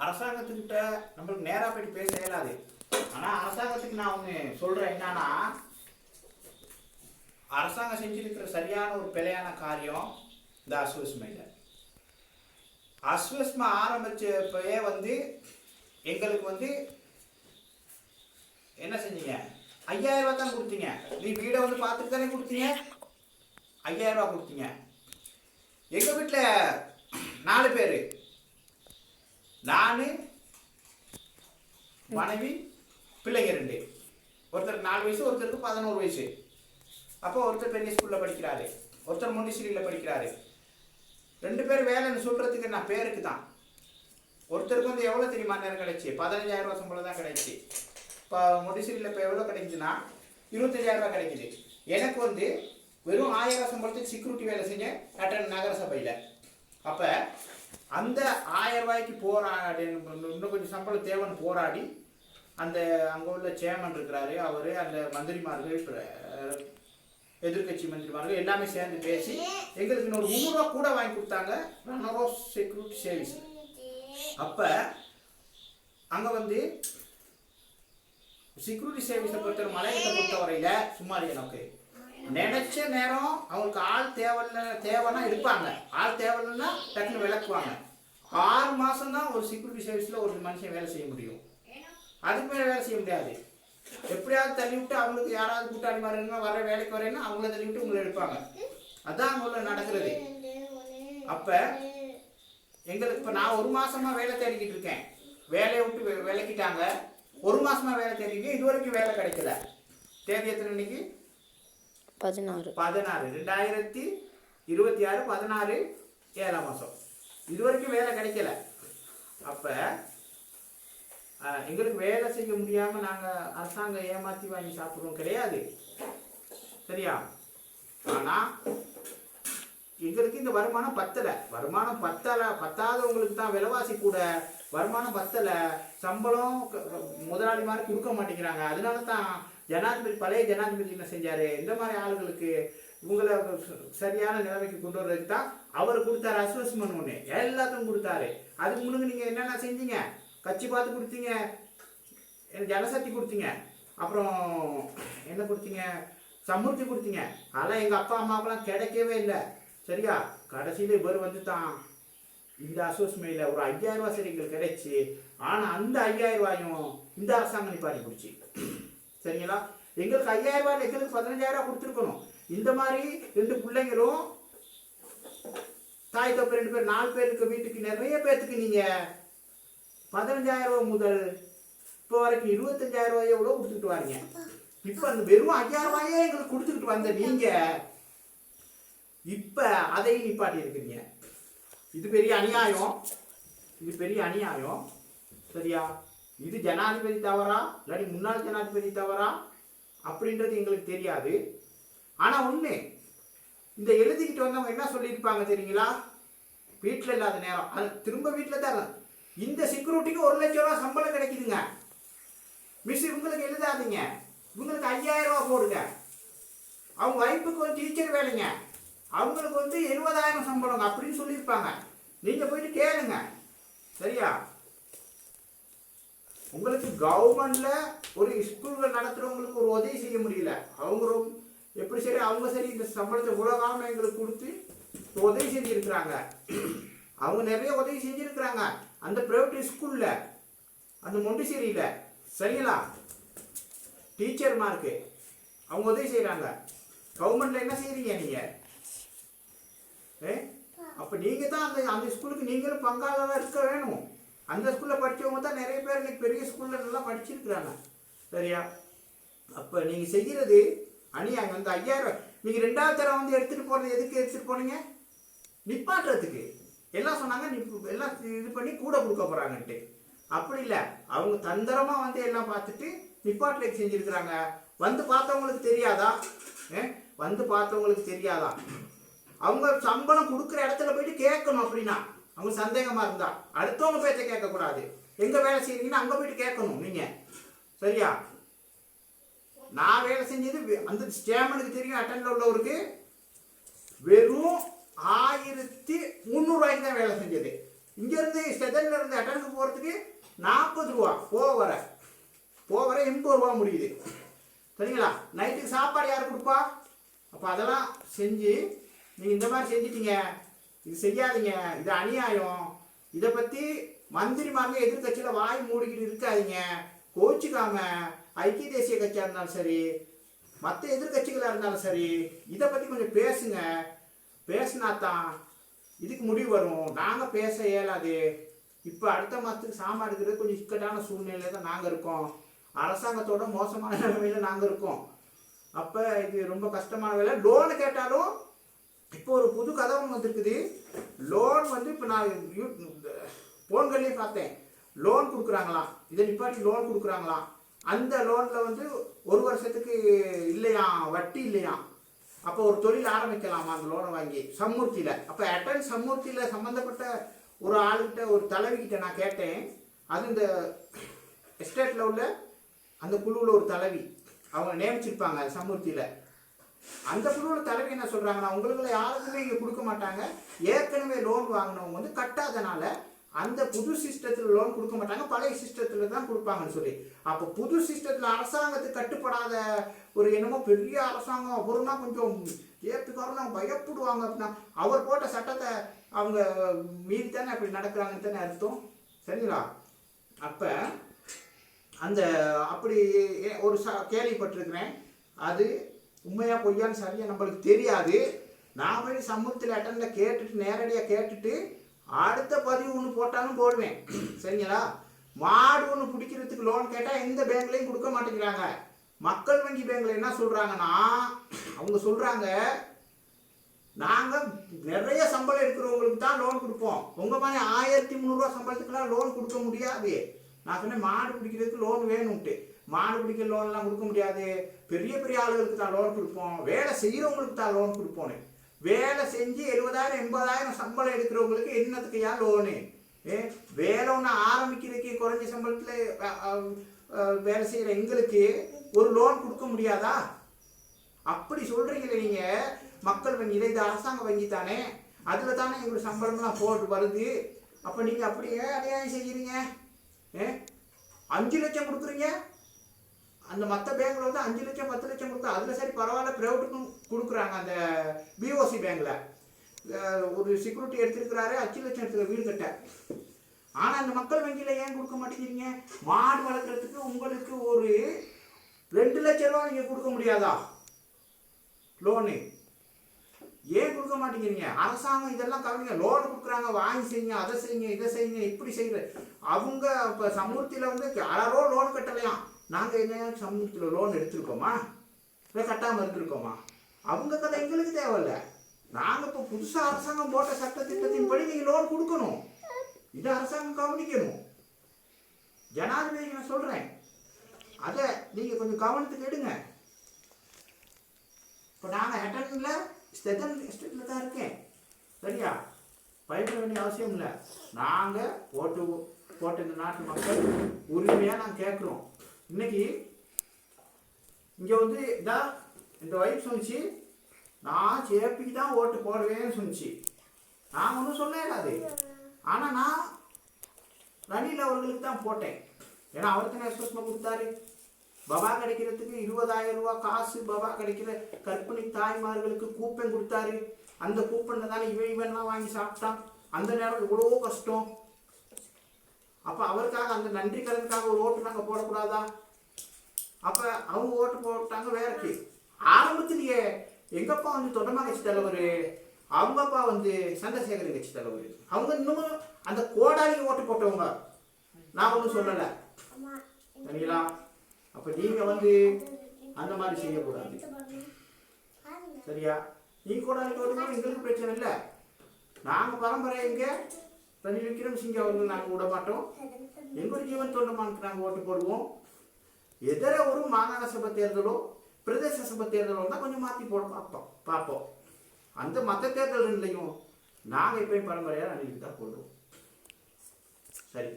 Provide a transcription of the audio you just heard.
அரசாங்கத்துக்கிட்ட நம்மளுக்கு நேராக போயிட்டு பேச இயலாது. ஆனால் அரசாங்கத்துக்கு நான் ஒன்று சொல்கிறேன். என்னன்னா, அரசாங்கம் செஞ்சிருக்கிற சரியான ஒரு பிழையான காரியம் இந்த அஸ்வஸ்மையில். அஸ்வஸ்மை ஆரம்பிச்சப்பவே எங்களுக்கு என்ன செஞ்சீங்க? 5000 ரூபா தான் கொடுத்தீங்க. நீ வீடை பார்த்துட்டு தானே கொடுத்தீங்க. 5000 ரூபா கொடுத்தீங்க. எங்கள் வீட்டில் 4 பேர், நான், மனைவி, பிள்ளைங்க 2. ஒருத்தருக்கு 4 வயசு, ஒருத்தருக்கு 11 வயசு. அப்போ ஒருத்தர் பெரிய ஸ்கூலில் படிக்கிறாரு, ஒருத்தர் மொண்டிசிரியில் படிக்கிறாரு. 2 பேர் வேலைன்னு சொல்கிறதுக்கு நான் பேருக்கு தான். ஒருத்தருக்கு எவ்வளோ தெரியுமா நேரம் கிடைச்சி? 15000 ரூபா சம்பளம் தான் கிடைச்சி. இப்போ மொண்டிசிரியில் இப்போ எவ்வளோ கிடைக்குதுன்னா 25000 ரூபா கிடைக்குது. எனக்கு வெறும் 1000 ரூபா சம்பளத்துக்கு செக்யூரிட்டி வேலை செஞ்சேன் கட்டண நகர சபையில். அப்போ அந்த 1000 ரூபாய்க்கு போராடி, இன்னும் கொஞ்சம் சம்பளம் தேவைன்னு போராடி, அந்த அங்கே உள்ள சேர்மன் இருக்கிறாரு, அவர், அந்த மந்திரிமார்கள், எதிர்கட்சி மந்திரிமார்கள் எல்லாமே சேர்ந்து பேசி எங்களுக்கு இன்னொரு 300 ரூபா கூட வாங்கி கொடுத்தாங்க, ரன்னர் ஆஃப் செக்யூரிட்டி சர்வீஸ். அப்போ அங்கே செக்யூரிட்டி சர்வீஸை பொறுத்தவரை, மலையத்தை பொறுத்தவரையில் சும்மா எனக்கு நினைச்ச நேரம் அவங்களுக்கு ஆள் தேவைன்னா எடுப்பாங்க, ஆள் தேவைன்னா டக்குன்னு விளக்குவாங்க. 6 மாதம் தான் ஒரு செக்யூரிட்டி சர்வீஸில் ஒரு மனுஷன் வேலை செய்ய முடியும். அதுக்கு மேலே வேலை செய்ய முடியாது. எப்படியாவது தள்ளி விட்டு அவங்களுக்கு யாராவது கூட்டாளி மாறுங்கன்னா வர வேலைக்கு வரேன்னா அவங்கள தள்ளி விட்டு உங்களை எடுப்பாங்க. அதான் அவங்கள நடக்கிறது. அப்போ எங்களுக்கு இப்போ நான் 1 மாசமா வேலை தேடிக்கிட்டு இருக்கேன். வேலையை விட்டு விளக்கிட்டாங்க. 1 மாசமா வேலை தேடிக்கிட்டு இது வரைக்கும் வேலை கிடைக்கல. தேதி எத்தனை இன்னைக்கு? 16 2026 16 7ஆம் மாதம். இது வரைக்கும் வேலை கிடைக்கல. அப்போ எங்களுக்கு வேலை செய்ய முடியாமல் நாங்கள் அரசாங்கம் ஏமாற்றி வாங்கி சாப்பிட்றோம் கிடையாது, சரியா? ஆனால் எங்களுக்கு இந்த வருமானம் பத்தலை. வருமானம் பத்தாதவங்களுக்கு தான் விலைவாசி கூட, வருமானம் பத்தலை, சம்பளம் முதலாளி மாதிரி கொடுக்க மாட்டேங்கிறாங்க. அதனால தான் பழைய ஜனாதிபதி என்ன செஞ்சார்? இந்த மாதிரி ஆளுங்களுக்கு இவங்களை சரியான நிலைமைக்கு கொண்டு வர்றதுக்கு தான் அவர் கொடுத்தாரு அஸ்வஸ்மன் ஒன்று, எல்லாத்துக்கும் கொடுத்தாரு. அதுக்கு முன்னுக்கு நீங்கள் என்னென்ன செஞ்சீங்க? கட்சி பார்த்து கொடுத்தீங்க, ஜனசக்தி கொடுத்தீங்க, அப்புறம் என்ன கொடுத்தீங்க? சமுர்த்தி கொடுத்தீங்க. அதெல்லாம் எங்கள் அப்பா அம்மாவுக்கெல்லாம் கிடைக்கவே இல்லை, சரியா? கடைசியில் இவர் தான் இந்த அஸ்வஸ்மையில் ஒரு 5000 ரூபா சரி எங்களுக்கு கிடைச்சி. ஆனால் அந்த 5000 ரூபாயும் இந்த அரசாங்கம் நிப்பாட்டி பிடிச்சி, சரிங்களா? எங்களுக்கு 5000 ரூபாய், எங்களுக்கு 15000 ரூபா கொடுத்துருக்கணும். இந்த மாதிரி 2 பிள்ளைங்களும் தாய் தப்பு 2 பேர் 4 பேருக்கு வீட்டுக்கு நிறைய பேர்த்துக்கு நீங்கள் 15000 ரூபா முதல் இப்போ வரைக்கும் 25000 ரூபாயை எவ்வளோ கொடுத்துட்டு வாங்க. இப்போ அந்த வெறும் 5000 ரூபாயே எங்களுக்கு கொடுத்துக்கிட்டு வந்த நீங்கள் இப்போ அதையும் நிப்பாட்டி இருக்கிறீங்க. இது பெரிய அநியாயம், இது பெரிய அநியாயம், சரியா? இது ஜனாதிபதி தவறா இல்லாட்டி முன்னாள் ஜனாதிபதி தவறா அப்படின்றது எங்களுக்கு தெரியாது. ஆனால் ஒன்று, இந்த எழுதிக்கிட்டு வந்தவங்க என்ன சொல்லியிருப்பாங்க தெரியுங்களா? வீட்டில் இல்லாத நேரம் அது திரும்ப வீட்டில் தான் இந்த செக்யூரிட்டிக்கு 1 லட்சம் ரூபா சம்பளம் கிடைக்குதுங்க. மிஸ் இவங்களுக்கு எழுதாதீங்க, இவங்களுக்கு 5000 ரூபா போடுங்க. அவங்க வைப்புக்கு டீச்சர் வேலைங்க, அவங்களுக்கு 70000 சம்பளம் அப்படின்னு சொல்லியிருப்பாங்க. நீங்கள் போயிட்டு கேளுங்க, சரியா? உங்களுக்கு கவர்மெண்ட்ல ஒரு ஸ்கூல்கள் நடத்துகிறவங்களுக்கு ஒரு உதவி செய்ய முடியல. அவங்க எப்படி சரி, அவங்க சரி இந்த சம்பளத்தை உலகாம எங்களுக்கு கொடுத்து உதவி செஞ்சிருக்கிறாங்க. அவங்க நிறைய உதவி செஞ்சிருக்கிறாங்க அந்த பிரைவேட் ஸ்கூல்ல, அந்த மொண்டிசேரியில, சரிங்களா? டீச்சர்மாருக்கு அவங்க உதவி செய்கிறாங்க. கவர்மெண்ட்ல என்ன செய்றீங்க நீங்க? அப்போ நீங்கள் தான் அந்த ஸ்கூலுக்கு நீங்களும் பங்காளராக இருக்க வேணும். அந்த ஸ்கூலில் படித்தவங்க தான் நிறைய பேர் இன்னைக்கு பெரிய ஸ்கூலில் நல்லா படிச்சிருக்கிறாங்க, சரியா? அப்போ நீங்கள் செய்கிறது அநியாயம். அந்த 5000 நீங்கள் 2வது தரம் எடுத்துகிட்டு போகிறது எதுக்கு எடுத்துகிட்டு போனீங்க? நிப்பாட்டுறதுக்கு. எல்லாம் சொன்னாங்க எல்லாம் இது பண்ணி கூட கொடுக்க போகிறாங்கன்ட்டு. அப்படி இல்லை, அவங்க தந்திரமாக எல்லாம் பார்த்துட்டு நிப்பாட்டுறதுக்கு செஞ்சுருக்கிறாங்க. பார்த்தவங்களுக்கு தெரியாதா? பார்த்தவங்களுக்கு தெரியாதா? அவங்க சம்பளம் கொடுக்குற இடத்துல போயிட்டு கேட்கணும். அப்படின்னா அவங்க சந்தேகமாக இருந்தால் அடுத்தவங்க பேச்சை கேட்கக்கூடாது. எங்கே வேலை செய்யறீங்கன்னா அங்கே போயிட்டு கேட்கணும் நீங்கள், சரியா? நான் வேலை செஞ்சது அந்த ஸ்டேமனுக்கு தெரியும், அட்டன்ல உள்ளவருக்கு வெறும் 1300 ரூபாய்க்கு தான் வேலை செஞ்சது. இங்கேருந்து ஸ்டெதனில் இருந்து அட்டனுக்கு போகிறதுக்கு 40 ரூபா போக வர 80 ரூபா முடியுது. சரிங்களா? நைட்டுக்கு சாப்பாடு யார் கொடுப்பா? அப்போ அதெல்லாம் செஞ்சு நீங்கள் இந்த மாதிரி செஞ்சிட்டீங்க. இது செய்யாதீங்க, இது அநியாயம். இதை பற்றி மந்திரிமார்கள் எதிர்கட்சியில் வாய் மூடிக்கிட்டு இருக்காதீங்க. கோச்சிக்காம ஐக்கிய தேசிய கட்சியாக இருந்தாலும் சரி, மற்ற எதிர்கட்சிகளாக இருந்தாலும் சரி, இதை பற்றி கொஞ்சம் பேசுங்க. பேசினா தான் இதுக்கு முடிவு வரும். நாங்கள் பேச இயலாது. இப்போ அடுத்த மாதத்துக்கு சாமான் எடுக்கிறது கொஞ்சம் இக்கட்டான சூழ்நிலையில் தான் நாங்கள் இருக்கோம். அரசாங்கத்தோட மோசமான நிலைமையில் நாங்கள் இருக்கோம். அப்போ இது ரொம்ப கஷ்டமான வேலை. லோனு கேட்டாலும் இப்போ ஒரு புது கதை ஒன்று வந்துருக்குது. லோன் வந்து இப்போ நான் ஃபோன்கள்லேயே பார்த்தேன். லோன் கொடுக்குறாங்களாம். இதை நிப்பாட்டி லோன் கொடுக்குறாங்களாம். அந்த லோனில் வந்து 1 வருஷத்துக்கு இல்லையாம், வட்டி இல்லையாம். அப்போ ஒரு தொழில் ஆரம்பிக்கலாமா அந்த லோனை வாங்கி சம்மூர்த்தியில். அப்போ அட்டன் சம்மூர்த்தியில் சம்மந்தப்பட்ட ஒரு ஆளுகிட்ட, ஒரு தலைவிக்கிட்ட நான் கேட்டேன். அது இந்த எஸ்டேட்டில் உள்ள அந்த குழுவில் ஒரு தலைவி அவங்க நியமிச்சிருப்பாங்க சம்மூர்த்தியில். அந்த குழுவில் தலைவி என்ன சொல்கிறாங்கன்னா, உங்களுக்குள்ள யாருக்குமே இங்கே கொடுக்க மாட்டாங்க. ஏற்கனவே லோன் வாங்கினவங்க வந்து கட்டாதனால அந்த புது சிஸ்டத்தில் லோன் கொடுக்க மாட்டாங்க, பழைய சிஸ்டத்தில் தான் கொடுப்பாங்கன்னு சொல்லி. அப்போ புது சிஸ்டத்தில் அரசாங்கத்துக்கு கட்டுப்படாத ஒரு என்னமோ பெரிய அரசாங்கம் அப்புறம்னா கொஞ்சம் ஏற்றுக்காரன்னு அவங்க பயப்படுவாங்க அப்படின்னா அவர் போட்ட சட்டத்தை அவங்க மீறி தானே அப்படி நடக்கிறாங்கன்னு தானே அர்த்தம். சரிங்களா? அப்போ அந்த அப்படி ஒரு கேள்விப்பட்டிருக்கிறேன். அது உண்மையாக பொய்யான்னு சரியாக நம்மளுக்கு தெரியாது. நான் போய் சமூகத்தில் அட்டனில் கேட்டுட்டு நேரடியாக கேட்டுட்டு அடுத்த பதிவு ஒன்று போட்டாலும் போடுவேன். சரிங்களா? மாடு ஒன்று பிடிக்கிறதுக்கு லோன் கேட்டால் எந்த பேங்க்லையும் கொடுக்க மாட்டேங்கிறாங்க. மக்கள் வங்கி பேங்க்ல என்ன சொல்கிறாங்கன்னா, அவங்க சொல்கிறாங்க, நாங்கள் நிறைய சம்பளம் எடுக்கிறவங்களுக்கு தான் லோன் கொடுப்போம், உங்கள் மாதிரி 1300 ரூபா சம்பளத்துக்குலாம் லோன் கொடுக்க முடியாது. நான் சொன்னேன் மாடு பிடிக்கிறதுக்கு லோன் வேணும்ட்டு. மாடு பிடிக்கிற லோன்லாம் கொடுக்க முடியாது, பெரிய பெரிய ஆளுகளுக்கு தான் லோன் கொடுப்போம், வேலை செய்கிறவங்களுக்கு தான் லோன் கொடுப்போன்னு. வேலை செஞ்சு 70,000 80,000 சம்பளம் எடுக்கிறவங்களுக்கு என்னத்துக்கு ஏன் லோனு? வேலை ஒன்று ஆரம்பிக்கிறதுக்கு குறைஞ்ச சம்பளத்தில் வேலை செய்கிற எங்களுக்கு ஒரு லோன் கொடுக்க முடியாதா? அப்படி சொல்கிறீங்களே நீங்கள். மக்கள் வங்கி இது அரசாங்க வங்கி தானே, அதில் தானே எங்களுக்கு சம்பளம்லாம் போட்டு வருது. அப்போ நீங்கள் அப்படியே அநியாயம் செய்கிறீங்க. 5 லட்சம் கொடுக்குறீங்க, அந்த மற்ற பேங்க்ல வந்து 5 லட்சம் 10 லட்சம் கொடுக்குறா. அதில் சரி பரவாயில்ல, ப்ரைவேட்டுக்கும் கொடுக்குறாங்க. அந்த பிஓசி பேங்க்கில் ஒரு செக்யூரிட்டி எடுத்துருக்கிறாரு, 5 லட்சம் எடுத்துக்கிற வீடு கட்ட. ஆனால் அந்த மக்கள் வங்கியில் ஏன் கொடுக்க மாட்டேங்கிறீங்க? மாடு வளர்க்குறதுக்கு உங்களுக்கு ஒரு 2 லட்சம் ரூபா நீங்கள் கொடுக்க முடியாதா லோனு? ஏன் கொடுக்க மாட்டேங்கிறீங்க? அரசாங்கம் இதெல்லாம் கவனிங்க. லோன் கொடுக்குறாங்க, வாங்கி செய்யுங்க, அதை செய்யுங்க, இதை செய்யுங்க, இப்படி செய்கிற அவங்க. இப்போ சமூகத்தில் வந்து யாரோ லோன் கட்டலையாம். நாங்கள் என்ன சமூகத்தில் லோன் எடுத்துருக்கோமா, இல்லை கட்டாமல் இருந்திருக்கோமா? அவங்க கதை எங்களுக்கு தேவையில்ல. நாங்கள் இப்போ புதுசாக அரசாங்கம் போட்ட சட்டத்திட்டத்தின் படி நீங்கள் லோன் கொடுக்கணும். இதை அரசாங்கம் கவனிக்கணும். ஜனாதிபதி நான் சொல்கிறேன், அதை நீங்கள் கொஞ்சம் கவனத்துக்கு எடுங்க. இப்போ நாங்கள் ஹெட்டனில் ஸ்டேட்டில் தான் இருக்கேன். சரியா? பயப்பட வேண்டிய அவசியம் இல்லை. நாங்கள் போட்ட இந்த நாட்டு மக்கள் உரிமையாக நாங்கள் கேட்குறோம். இன்னைக்கு இங்கே வந்து இந்த வைஃப் சொன்னிச்சு, நான் சேப்பிக்கு தான் ஓட்டு போடுவேன்னு சொன்னிச்சு. நான் ஒன்றும் சொல்ல இல்லாது. ஆனால் நான் ரணில் அவர்களுக்கு தான் போட்டேன். ஏன்னா அவருக்கு எக்ஸ்பிரஸ்மா கொடுத்தாரு. பபா கிடைக்கிறதுக்கு 20,000 ரூபா காசு பபா கிடைக்கிற கர்ப்பிணி தாய்மார்களுக்கு கூப்பன் கொடுத்தாரு. அந்த கூப்பனில் தானே இவன்லாம் வாங்கி சாப்பிட்டான். அந்த நேரம் இவ்வளோ கஷ்டம். அப்போ அவருக்காக அந்த நன்றி கடனுக்காக ஒரு ஓட்டு நாங்கள் போடக்கூடாதா? அப்போ அவங்க ஓட்டு போட்டாங்க வேறக்கு. ஆரம்பத்திலேயே எங்கப்பா வந்து தொண்டமா கட்சி தலைவர், அவங்க அப்பா வந்து சந்திரசேகரன் கட்சி தலைவர். அவங்க இன்னமும் அந்த கோடாலிக்கு ஓட்டு போட்டவங்க. நான் ஒன்றும் சொல்லலை. சரிங்களா? அப்போ நீங்கள் வந்து அந்த மாதிரி செய்யக்கூடாது. சரியா? நீங்கள் கோடாலிக்கு ஓட்டு போட எங்களுக்கு பிரச்சனை இல்லை. நாங்கள் பரம்பரை எங்கே ரணில் விக்ரமசிங்கே அவர்கள் நாங்கள் விட மாட்டோம். எங்களுடைய ஜீவன் தொண்டமானுக்கு நாங்கள் ஓட்டு போடுவோம். எதிர ஒரு மாகாண சபை தேர்தலோ பிரதேச சபை தேர்தலோ தான் கொஞ்சம் மாற்றி போட பார்ப்போம். அந்த மற்ற தேர்தல்கள்லையும் நாங்கள் எப்பயும் பரம்பரையாக ரணிலுக்கு தான் போடுவோம். சரி.